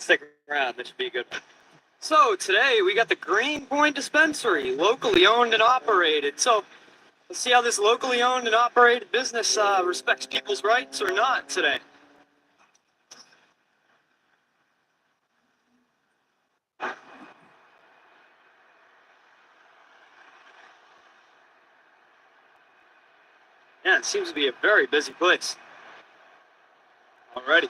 Stick around. This should be a good one. So today we got the Green Point Dispensary, locally owned and operated. So let's see how this locally owned and operated business respects people's rights or not today. Yeah, it seems to be a very busy place. Alrighty.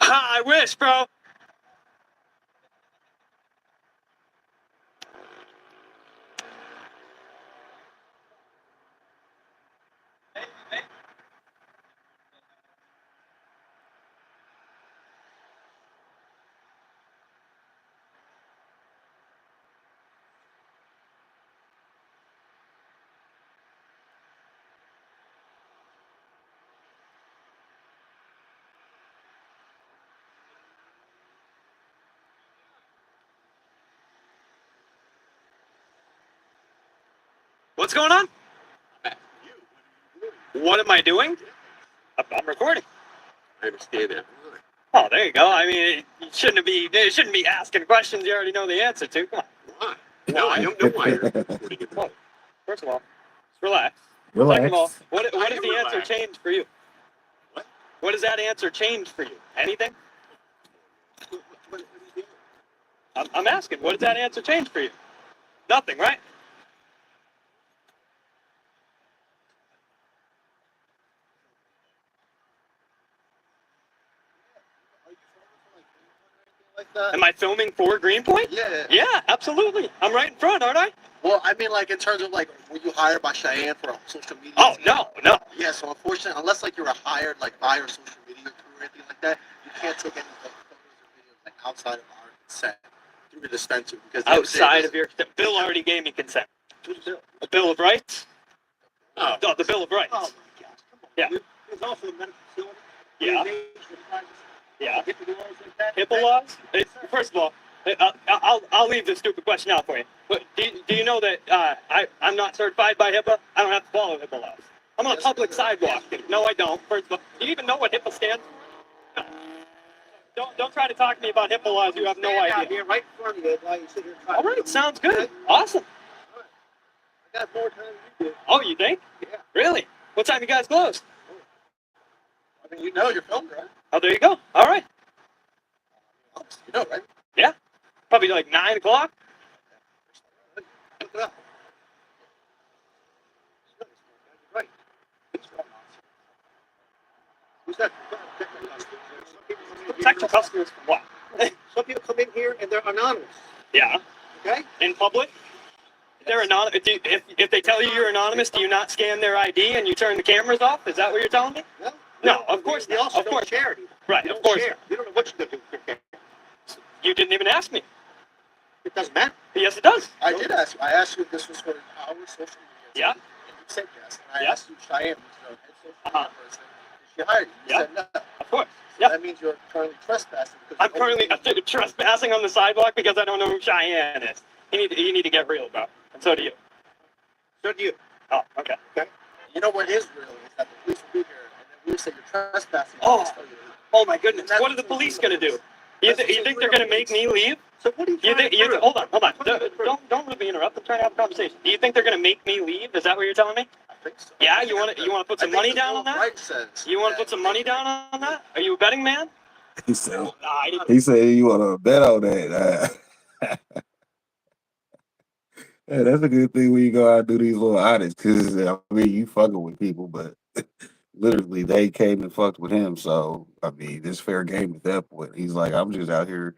I wish, bro. What's going on? What am I doing? I'm recording. I understand that. Oh, there you go. I mean, you shouldn't be asking questions you already know the answer to. Come on. Why? No, I don't know why you're recording it. Well, first of all, just relax. Relax. Second of all, what I does am the answer relaxed. change for you? What? What does that answer change for you? Anything? What are you doing? I'm asking. What does that answer change for you? Nothing, right? Are you filming for like that? Am I filming for Greenpoint? Yeah. Yeah, absolutely. I'm right in front, aren't I? Well, I mean, like in terms of like, were you hired by Cheyenne for a social media? Oh, no. Yeah. So unfortunately, unless like you're a hired like by our social media crew or anything like that, you can't take any like, photos or videos like outside of our consent through the dispensary because the Outside FCA of your... Bill already gave me consent. A Bill of Rights? Oh. No, the Bill of Rights. Oh my gosh! Come on. Yeah. There's also a medical facility. Yeah. Yeah. HIPAA laws like that. HIPAA laws? First of all, I'll leave this stupid question out for you. But do you know that I'm not certified by HIPAA? I don't have to follow HIPAA laws. I'm on a public sidewalk. No, I don't. First of all, do you even know what HIPAA stands for? No. Don't try to talk to me about HIPAA laws. You have no idea. Here, right in front of you, while you sit here. All right, sounds good. Awesome. I got more time than you do. Oh, you think? Yeah. Really? What time you guys close? I mean, you know you're filmed, right? Oh, there you go. All right. You know, right? Yeah. Probably like 9 o'clock. Look it up. Right. Who's that? Protect your customers from what? Some people come in here and they're anonymous. Yeah. Okay? In public? They're anonymous. If they tell you you're anonymous, do you not scan their ID and you turn the cameras off? Is that what you're telling me? No, of course They not. also Of course. don't charity. Right, You of don't course. share. You don't know what you're going to do with your camera. You didn't even ask me. It doesn't matter. Yes, it does. I did ask you. I asked you if this was for our social media. Yeah. And you said yes. And I Yeah. asked you, Cheyenne, who's the head social Uh-huh. media person, if she hired you. You Yeah. said no. Of course. So Yeah. that means you're currently trespassing. because I'm you're currently overstepping. trespassing on the sidewalk because I don't know who Cheyenne is. You need to get real, bro. And so do you. So do you. Oh, okay. You know what is real is that the police will be here and then we will say you're trespassing. Oh. and they'll tell you. Oh my goodness. That's What are the what's police real. gonna do? You think they're gonna make me leave? So what are you You trying think? to prove? Hold on. What are you trying to prove? Don't let me interrupt. I'm trying to have a conversation. Do you think they're gonna make me leave? Is that what you're telling me? I think so. Yeah. You want to put some I think money the down Bill on of that? Rights says You want to that- put some money down on that? Are you a betting man? He said, Nah, I didn't. he said you want to bet on that. Yeah, that's a good thing when you go out and do these little audits, because I mean, you fucking with people, but literally they came and fucked with him. So I mean, it's fair game at that point. He's like, I'm just out here,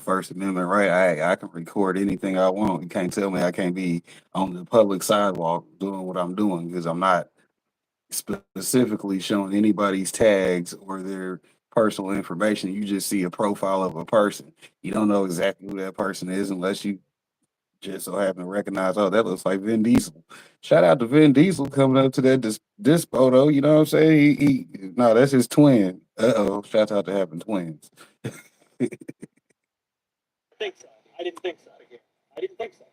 First Amendment right. I can record anything I want. You can't tell me I can't be on the public sidewalk doing what I'm doing because I'm not specifically showing anybody's tags or their personal information. You just see a profile of a person. You don't know exactly who that person is unless you just so happen to recognize, oh, that looks like Vin Diesel. Shout out to Vin Diesel coming up to that dispo though. You know what I'm saying? No, that's his twin. Shout out to having twins. think so. I didn't think so. I didn't think so.